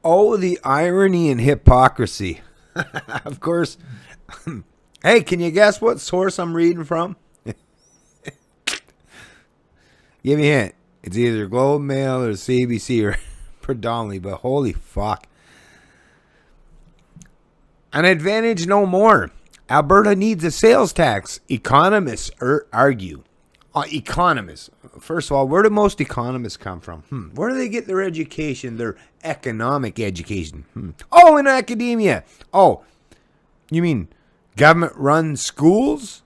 Oh, the irony and hypocrisy. Of course. Hey, can you guess what source I'm reading from? Give me a hint. It's either Globe Mail or CBC or predominantly, but holy fuck. An advantage no more. Alberta needs a sales tax. Economists argue. Economists. First of all, where do most economists come from? Where do they get their education, their economic education? Oh, in academia. Oh, you mean government-run schools?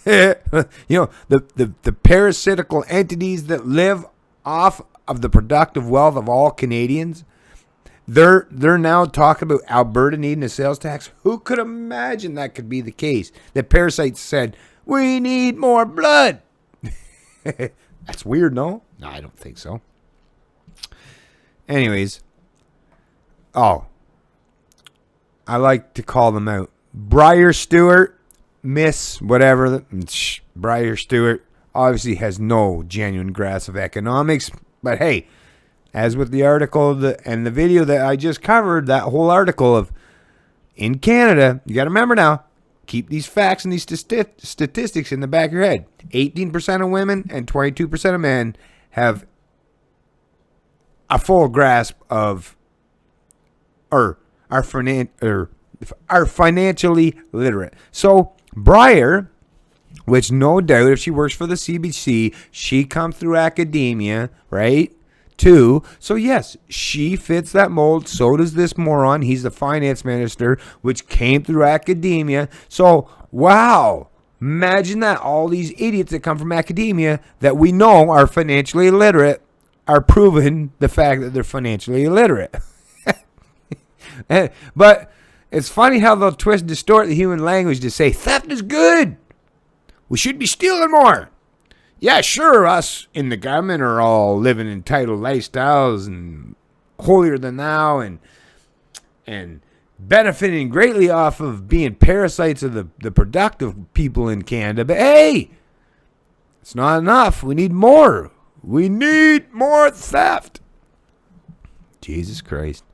The parasitical entities that live off of the productive wealth of all Canadians. They're now talking about Alberta needing a sales tax. Who could imagine that could be the case? The parasites said, we need more blood. That's weird, no? No, I don't think so. Anyways. Oh. I like to call them out. Briar Stewart, Miss whatever. Briar Stewart obviously has no genuine grasp of economics. But hey, as with the article and the video that I just covered, that whole article of in Canada, you got to remember now, keep these facts and these statistics in the back of your head. 18% of women and 22% of men have a full grasp of, or are financially literate. So Briar, which no doubt if she works for the CBC, she comes through academia, right? Too. So yes, she fits that mold. So does this moron. He's the finance minister, which came through academia. So, wow. Imagine that. All these idiots that come from academia that we know are financially illiterate are proving the fact that they're financially illiterate. But it's funny how they'll twist and distort the human language to say theft is good. We should be stealing more. Yeah, sure, us in the government are all living entitled lifestyles and holier than thou and benefiting greatly off of being parasites of the productive people in Canada. But hey, it's not enough. We need more. We need more theft. Jesus Christ.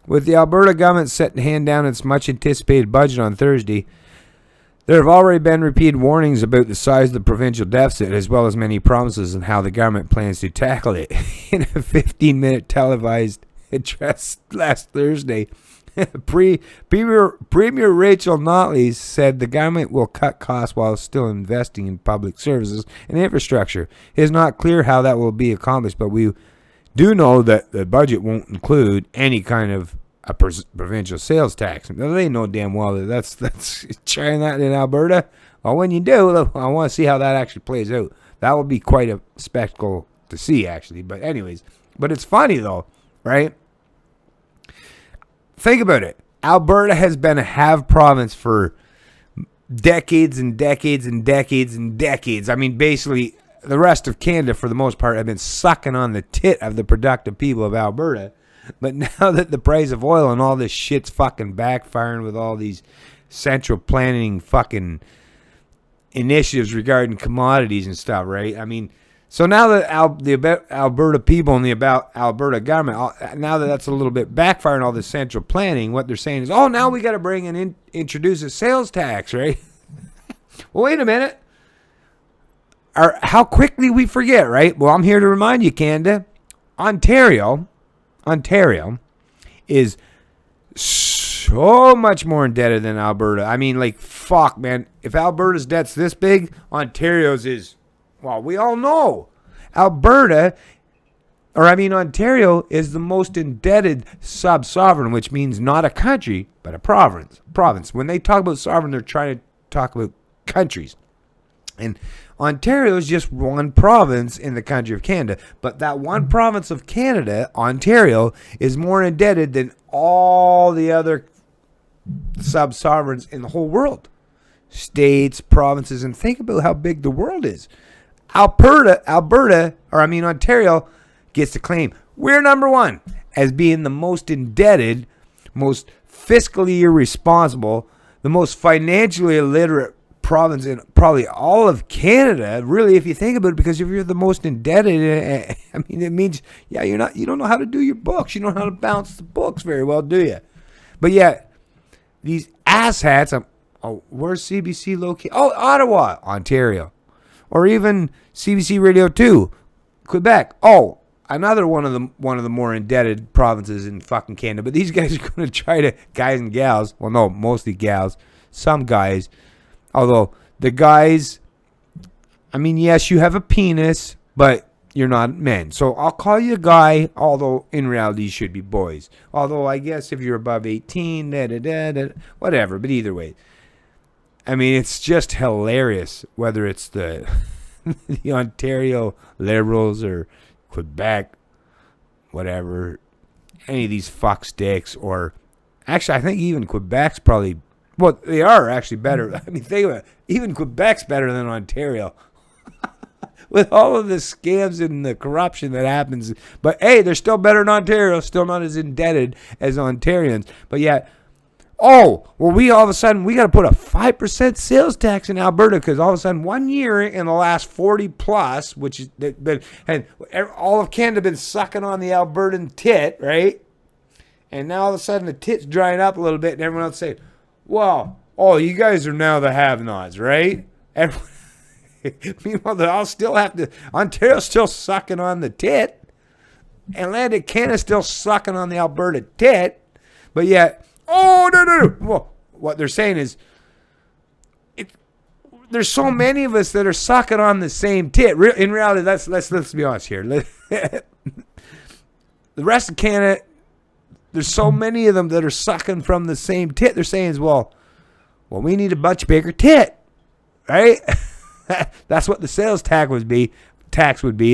With the Alberta government set to hand down its much anticipated budget on Thursday, there have already been repeated warnings about the size of the provincial deficit, as well as many promises on how the government plans to tackle it. In a 15-minute televised address last Thursday, Premier Rachel Notley said the government will cut costs while still investing in public services and infrastructure. It is not clear how that will be accomplished, but we do know that the budget won't include any kind of a provincial sales tax. Now, they know damn well that that's trying that in Alberta. Well, when you do, I want to see how that actually plays out. That will be quite a spectacle to see, actually. But anyways, but it's funny though, right? Think about it. Alberta has been a have province for decades and decades and decades and decades. I mean, basically, the rest of Canada, for the most part, have been sucking on the tit of the productive people of Alberta. But now that the price of oil and all this shit's fucking backfiring with all these central planning fucking initiatives regarding commodities and stuff, right? I mean, so now that the Alberta people and the Alberta government, now that that's a little bit backfiring all this central planning, what they're saying is, oh, now we got to bring and introduce a sales tax, right? Well, wait a minute. How quickly we forget, right? Well, I'm here to remind you, Canada, Ontario is so much more indebted than Alberta. I mean, like, fuck, man. If Alberta's debt's this big, Ontario's is, well, we all know. Ontario is the most indebted sub-sovereign, which means not a country, but a province. When they talk about sovereign, they're trying to talk about countries. And Ontario is just one province in the country of Canada. But that one province of Canada, Ontario, is more indebted than all the other sub-sovereigns in the whole world. States, provinces, and think about how big the world is. Ontario gets to claim we're number one as being the most indebted, most fiscally irresponsible, the most financially illiterate province in probably all of Canada, really, if you think about it, because if you're the most indebted, I mean, it means, yeah, you don't know how to do your books. You don't know how to balance the books very well, do you? But yeah, these asshats, where's CBC located? Oh, Ottawa, Ontario. Or even CBC Radio 2, Quebec. Oh, another one of the more indebted provinces in fucking Canada. But these guys are going to try to, guys and gals, well, no, mostly gals, some guys, although the guys, I mean, yes, you have a penis, but you're not men. So I'll call you a guy, although in reality you should be boys. Although I guess if you're above 18, whatever, but either way. I mean, it's just hilarious, whether it's the the Ontario Liberals or Quebec, whatever, any of these fuck sticks, or actually, I think even Quebec's probably, well, they are actually better. I mean, think about it. Even Quebec's better than Ontario. With all of the scams and the corruption that happens. But, hey, they're still better than Ontario, still not as indebted as Ontarians. But, yeah. Oh, well, we all of a sudden, we got to put a 5% sales tax in Alberta because all of a sudden 1 year in the last 40 plus, which is, and all of Canada been sucking on the Albertan tit, right? And now all of a sudden the tit's drying up a little bit and everyone else saying, well, oh, you guys are now the have-nots, right? Meanwhile, I'll still have to, Ontario's still sucking on the tit. Atlantic Canada's still sucking on the Alberta tit. But yet, oh, no. Well, what they're saying is, there's so many of us that are sucking on the same tit. In reality, let's be honest here. The rest of Canada, there's so many of them that are sucking from the same tit. They're saying is, well, we need a much bigger tit, right? That's what the sales tax would be.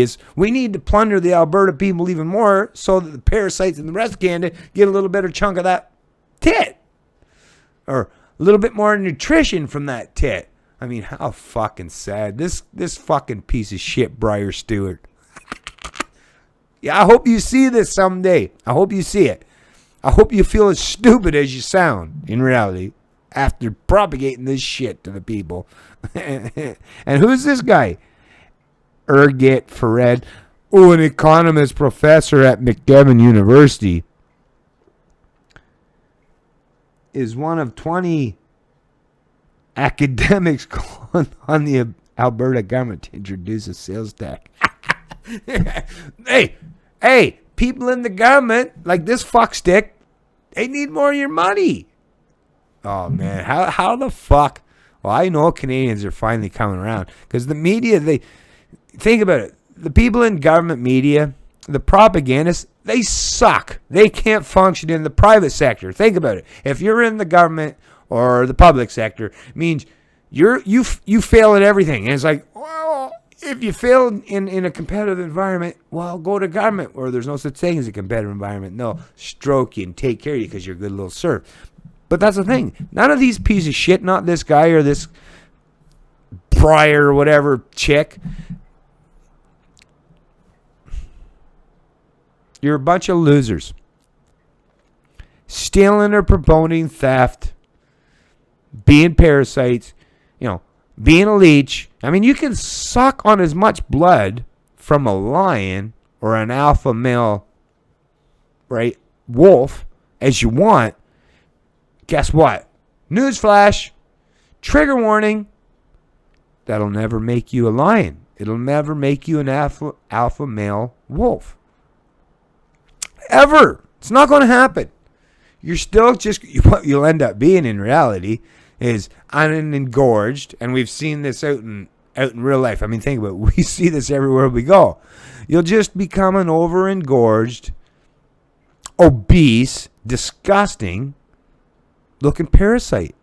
Is we need to plunder the Alberta people even more so that the parasites in the rest of Canada get a little better chunk of that tit, or a little bit more nutrition from that tit. I mean, how fucking sad. This fucking piece of shit, Briar Stewart. Yeah, I hope you see this someday. I hope you see it. I hope you feel as stupid as you sound in reality after propagating this shit to the people. And who's this guy? Erget Fared. Oh, an economist professor at McGill University. Is one of 20 academics calling on the Alberta government to introduce a sales tax. Hey, people in the government, like this fuckstick, they need more of your money. Oh, man, how the fuck? Well, I know Canadians are finally coming around because the media, they think about it. The people in government media, the propagandists, they suck. They can't function in the private sector. Think about it. If you're in the government or the public sector, it means you fail at everything. And it's like, well, if you fail in a competitive environment, well, go to government where there's no such thing as a competitive environment. No, stroke you and take care of you because you're a good little serf. But that's the thing. None of these pieces of shit, not this guy or this Briar or whatever chick, you're a bunch of losers. Stealing or promoting theft, being parasites, being a leech. I mean, you can suck on as much blood from a lion or an alpha male, right, wolf as you want. Guess what? Newsflash, trigger warning, that'll never make you a lion. It'll never make you an alpha male wolf. Ever. It's not going to happen. You're still just, what you'll end up being in reality is unengorged, and we've seen this out in real life. I mean, think about it. We see this everywhere we go. You'll just become an over-engorged, obese, disgusting looking parasite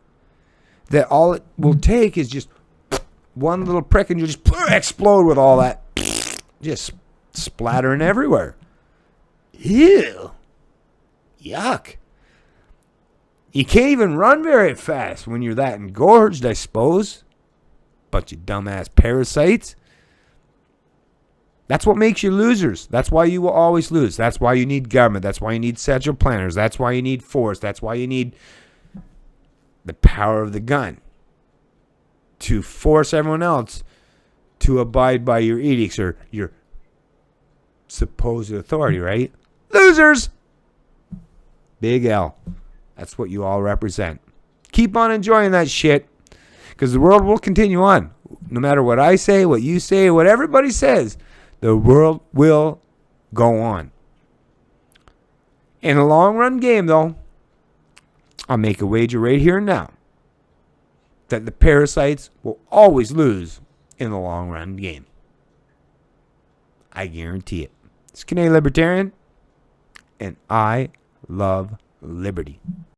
that all it will take is just one little prick and you'll just explode with all that just splattering everywhere. Ew. Yuck. You can't even run very fast when you're that engorged, I suppose. Bunch of dumbass parasites. That's what makes you losers. That's why you will always lose. That's why you need government. That's why you need central planners. That's why you need force. That's why you need the power of the gun. to force everyone else to abide by your edicts or your supposed authority, right? Losers! Big L. That's what you all represent. Keep on enjoying that shit, because the world will continue on. No matter what I say, what you say, what everybody says, the world will go on. In a long run game, though, I'll make a wager right here and now that the parasites will always lose in the long run game. I guarantee it. It's Canadian Libertarian, and I love liberty.